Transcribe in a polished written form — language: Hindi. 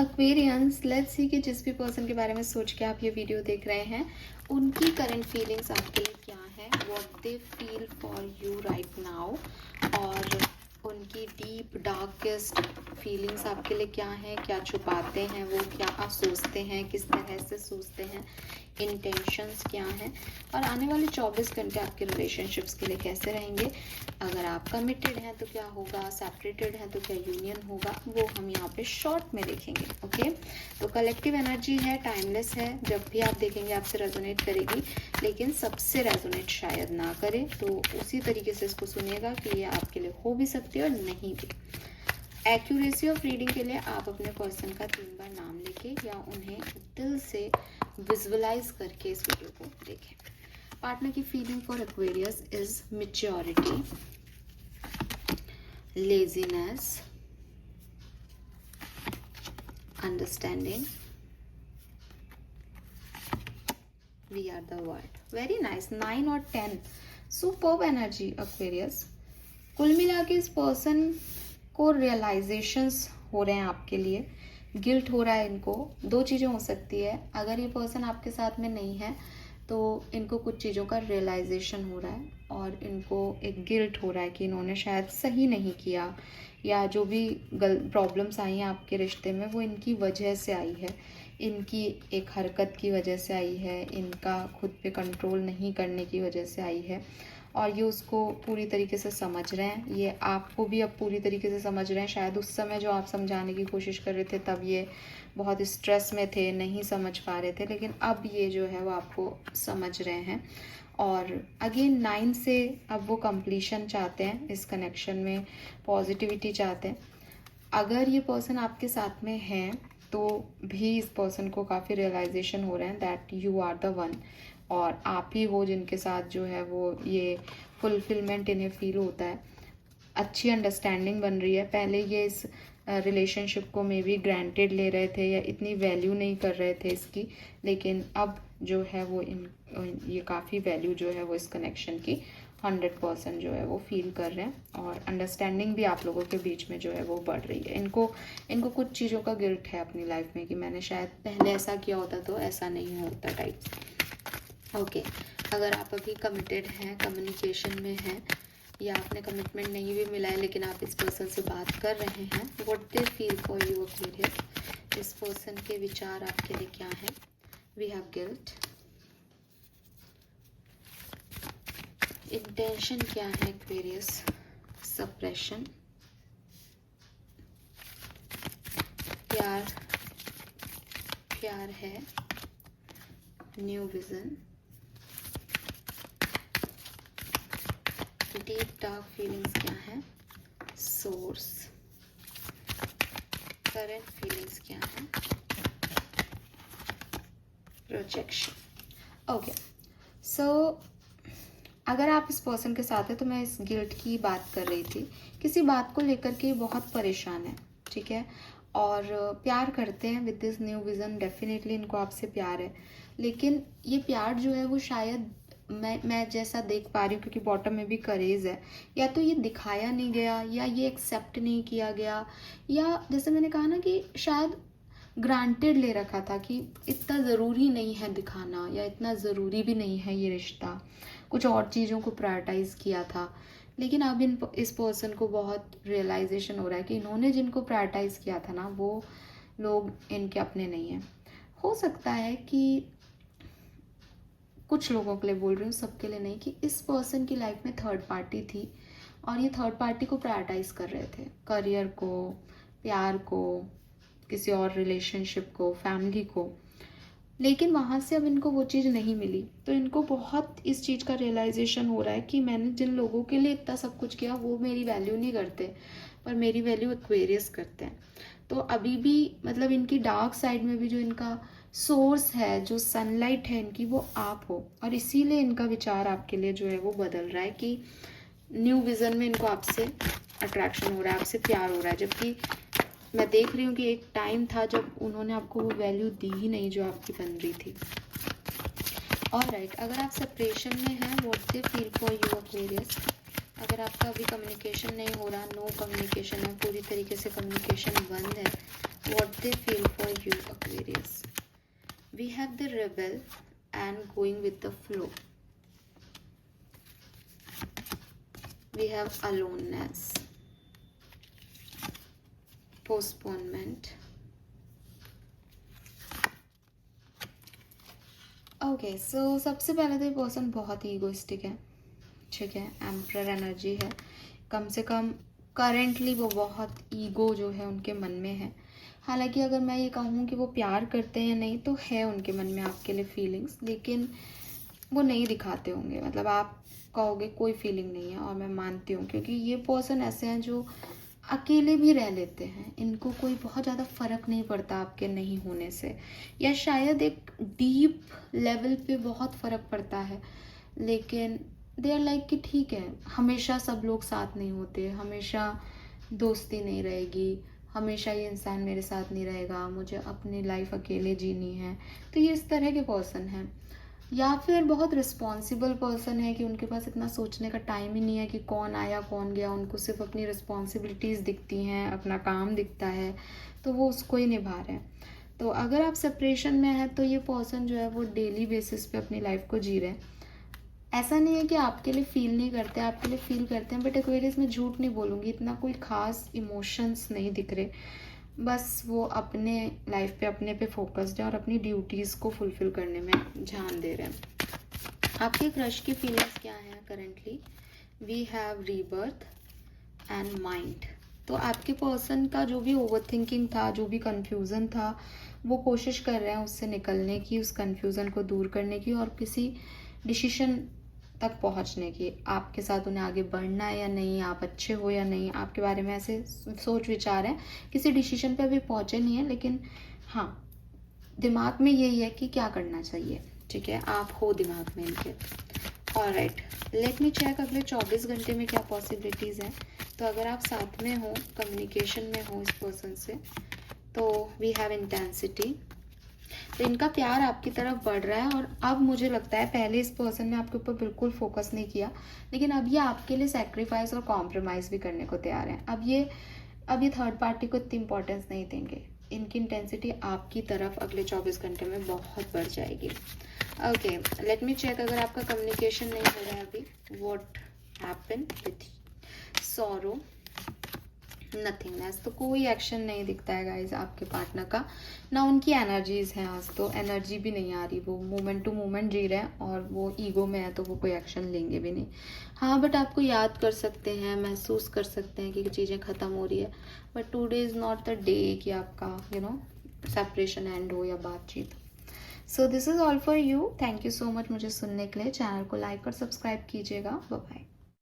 एक्वेरियंस, लेट्स सी कि जिस भी पर्सन के बारे में सोच के आप ये वीडियो देख रहे हैं, उनकी करंट फीलिंग्स आपके लिए क्या है, what they feel for you right now, और उनकी डीप डार्केस्ट फीलिंग्स आपके लिए क्या हैं, क्या छुपाते हैं वो, क्या सोचते हैं, किस तरह से सोचते हैं, इंटेंशंस क्या हैं, और आने वाले 24 घंटे आपके रिलेशनशिप्स के लिए कैसे रहेंगे। अगर आप कमिटेड हैं तो क्या होगा, सेपरेटेड हैं तो क्या यूनियन होगा, वो हम यहाँ पे शॉर्ट में देखेंगे। ओके, तो कलेक्टिव एनर्जी है, टाइमलेस है, जब भी आप देखेंगे आपसे रेजोनेट करेगी, लेकिन सबसे रेजोनेट शायद ना करे, तो उसी तरीके से इसको सुनिएगा कि ये आपके लिए हो भी सकती है और नहीं भी। एक्यूरेसी ऑफ रीडिंग के लिए आप अपने पर्सन का 3 बार नाम लेके या उन्हें दिल से विजुअलाइज करके इस वीडियो को देखें। पार्टनर की feeling for Aquarius is maturity, laziness, understanding, we are the world. Very nice, 9 और 10, सुपर्ब एनर्जी एक्वेरियस। कुल मिला के इस पर्सन को रियलाइजेशंस हो रहे हैं आपके लिए, गिल्ट हो रहा है इनको। 2 चीज़ें हो सकती है, अगर ये पर्सन आपके साथ में नहीं है तो इनको कुछ चीज़ों का रियलाइजेशन हो रहा है और इनको एक गिल्ट हो रहा है कि इन्होंने शायद सही नहीं किया, या जो भी प्रॉब्लम्स आई हैं आपके रिश्ते में वो इनकी वजह से आई है, इनकी एक हरकत की वजह से आई है, इनका खुद पे कंट्रोल नहीं करने की वजह से आई है, और ये उसको पूरी तरीके से समझ रहे हैं। ये आपको भी अब पूरी तरीके से समझ रहे हैं। शायद उस समय जो आप समझाने की कोशिश कर रहे थे तब ये बहुत स्ट्रेस में थे, नहीं समझ पा रहे थे, लेकिन अब ये जो है वो आपको समझ रहे हैं। और अगेन 9 से अब वो कंप्लीशन चाहते हैं इस कनेक्शन में, पॉजिटिविटी चाहते हैं। अगर ये पर्सन आपके साथ में है तो भी इस पर्सन को काफ़ी रियलाइजेशन हो रहे हैं that you are the one, और आप ही हो जिनके साथ जो है वो ये फुलफिलमेंट इन्हें फील होता है। अच्छी अंडरस्टैंडिंग बन रही है। पहले ये इस रिलेशनशिप को मे बी ग्रांटेड ले रहे थे या इतनी वैल्यू नहीं कर रहे थे इसकी, लेकिन अब जो है वो ये काफ़ी वैल्यू जो है वो इस कनेक्शन की 100% जो है वो फील कर रहे हैं, और अंडरस्टैंडिंग भी आप लोगों के बीच में जो है वो बढ़ रही है। इनको कुछ चीज़ों का गिल्ट है अपनी लाइफ में कि मैंने शायद पहले ऐसा किया होता तो ऐसा नहीं होता टाइप। ओके, अगर आप अभी कमिटेड हैं, कम्युनिकेशन में हैं, या आपने कमिटमेंट नहीं भी मिला है लेकिन आप इस पर्सन से बात कर रहे हैं, what they feel for you Aquarius, इस पर्सन के विचार आपके लिए क्या है। वी हैव गिल्ट, इंटेंशन क्या है एक्वेरियस, सप्रेशन, प्यार, प्यार है, new vision, deep dark feelings क्या है, सोर्स, करंट फीलिंग्स क्या है, प्रोजेक्शन। ओके, सो अगर आप इस पर्सन के साथ हैं तो मैं इस गिल्ट की बात कर रही थी, किसी बात को लेकर के बहुत परेशान है, ठीक है, और प्यार करते हैं with this new vision, definitely इनको आपसे प्यार है, लेकिन ये प्यार जो है वो शायद मैं जैसा देख पा रही हूँ, क्योंकि बॉटम में भी करेज है, या तो ये दिखाया नहीं गया, या ये एक्सेप्ट नहीं किया गया, या जैसे मैंने कहा ना कि शायद ग्रांटेड ले रखा था कि इतना ज़रूरी नहीं है दिखाना, या इतना ज़रूरी भी नहीं है ये रिश्ता, कुछ और चीज़ों को प्रायोरिटाइज़ किया था। लेकिन अब इस पर्सन को बहुत रियलाइजेशन हो रहा है कि इन्होंने जिनको प्रायोरिटाइज़ किया था ना वो लोग इनके अपने नहीं हैं। हो सकता है कि कुछ लोगों के लिए बोल रही हूँ, सबके लिए नहीं, कि इस पर्सन की लाइफ में थर्ड पार्टी थी और ये थर्ड पार्टी को प्रायोरिटाइज कर रहे थे, करियर को, प्यार को, किसी और रिलेशनशिप को, फैमिली को, लेकिन वहाँ से अब इनको वो चीज़ नहीं मिली, तो इनको बहुत इस चीज़ का रियलाइजेशन हो रहा है कि मैंने जिन लोगों के लिए इतना सब कुछ किया वो मेरी वैल्यू नहीं करते, पर मेरी वैल्यू एक्वेरियस करते हैं। तो अभी भी मतलब इनकी डार्क साइड में भी जो इनका सोर्स है, जो सनलाइट है इनकी, वो आप हो, और इसीलिए इनका विचार आपके लिए जो है वो बदल रहा है कि न्यू विज़न में इनको आपसे अट्रैक्शन हो रहा है, आपसे प्यार हो रहा है। जबकि मैं देख रही हूँ कि एक टाइम था जब उन्होंने आपको वो वैल्यू दी ही नहीं जो आपकी बन रही थी। ऑलराइट, अगर आप सेपरेशन में हैं, what they feel for you Aquarius, अगर आपका अभी कम्युनिकेशन नहीं हो रहा, नो कम्युनिकेशन है, पूरी तरीके से कम्युनिकेशन बंद है, what they feel for you, Aquarius. We have the rebel and going with the flow. We have aloneness, postponement. Okay so सबसे पहले तो ये पर्सन बहुत ही ईगोइस्टिक है, ठीक है. एम्परर एनर्जी है. कम से कम करेंटली वो बहुत ईगो जो है उनके मन में है. हालांकि अगर मैं ये कहूँ कि वो प्यार करते हैं नहीं, तो है उनके मन में आपके लिए फीलिंग्स, लेकिन वो नहीं दिखाते होंगे. मतलब आप कहोगे कोई फीलिंग नहीं है, और मैं मानती हूँ, क्योंकि ये पर्सन ऐसे हैं जो अकेले भी रह लेते हैं. इनको कोई बहुत ज़्यादा फ़र्क नहीं पड़ता आपके नहीं होने से, या शायद एक डीप लेवल पे बहुत फ़र्क पड़ता है, लेकिन दे आर लाइक कि ठीक है, हमेशा सब लोग साथ नहीं होते, हमेशा दोस्ती नहीं रहेगी, हमेशा ये इंसान मेरे साथ नहीं रहेगा, मुझे अपनी लाइफ अकेले जीनी है. तो ये इस तरह के पर्सन हैं. या फिर बहुत रिस्पॉन्सिबल पर्सन है कि उनके पास इतना सोचने का टाइम ही नहीं है कि कौन आया कौन गया. उनको सिर्फ अपनी रिस्पॉन्सिबिलिटीज़ दिखती हैं, अपना काम दिखता है, तो वो उसको ही निभा रहे हैं. तो अगर आप सेपरेशन में हैं तो ये पर्सन जो है वो डेली बेसिस पे अपनी लाइफ को जी रहे हैं. ऐसा नहीं है कि आपके लिए फील नहीं करते, आपके लिए फील करते हैं, बट एक्वेरियस में झूठ नहीं बोलूँगी, इतना कोई ख़ास इमोशंस नहीं दिख रहे. बस वो अपने लाइफ पे अपने पे फोकस्ड है और अपनी ड्यूटीज़ को फुलफिल करने में ध्यान दे रहे हैं. आपके क्रश की फीलिंग्स क्या हैं currently? We have rebirth and mind. तो आपके पर्सन का जो भी ओवर थिंकिंग था, जो भी कन्फ्यूज़न था, वो कोशिश कर रहे हैं उससे निकलने की, उस कन्फ्यूज़न को दूर करने की, और किसी डिसीशन तक पहुंचने की. आपके साथ उन्हें आगे बढ़ना है या नहीं, आप अच्छे हो या नहीं, आपके बारे में ऐसे सोच विचार हैं. किसी डिसीजन पे अभी पहुंचे नहीं है, लेकिन हाँ दिमाग में यही है कि क्या करना चाहिए. ठीक है, आप हो दिमाग में इनके. ऑलराइट, लेट मी चेक अगले 24 घंटे में क्या पॉसिबिलिटीज़ हैं. तो अगर आप साथ में हो, कम्युनिकेशन में हो इस पर्सन से, तो वी हैव इंटेंसिटी. तो इनका प्यार आपकी तरफ बढ़ रहा है, और अब मुझे लगता है पहले इस पर्सन ने आपके ऊपर बिल्कुल फोकस नहीं किया, लेकिन अब ये आपके लिए सेक्रीफाइस और कॉम्प्रोमाइज़ भी करने को तैयार हैं. अब ये थर्ड पार्टी को इतनी इंपॉर्टेंस नहीं देंगे. इनकी इंटेंसिटी आपकी तरफ अगले 24 घंटे में बहुत बढ़ जाएगी. ओके, लेट मी चेक अगर आपका कम्युनिकेशन नहीं हो रहा है अभी. What happen with sorrow, nothingness. तो कोई एक्शन नहीं दिखता है गाइज आपके पार्टनर का, ना उनकी एनर्जीज हैं. आज तो एनर्जी भी नहीं आ रही, वो मोमेंट टू मोमेंट जी रहे हैं, और वो ईगो में है, तो वो कोई एक्शन लेंगे भी नहीं. हाँ, बट आपको याद कर सकते हैं, महसूस कर सकते हैं कि चीज़ें ख़त्म हो रही है, but today is not the day कि आपका सेपरेशन एंड हो या बातचीत. So this is all for you. Thank you so much मुझे सुनने के लिए. चैनल को लाइक और सब्सक्राइब कीजिएगा. Bye bye.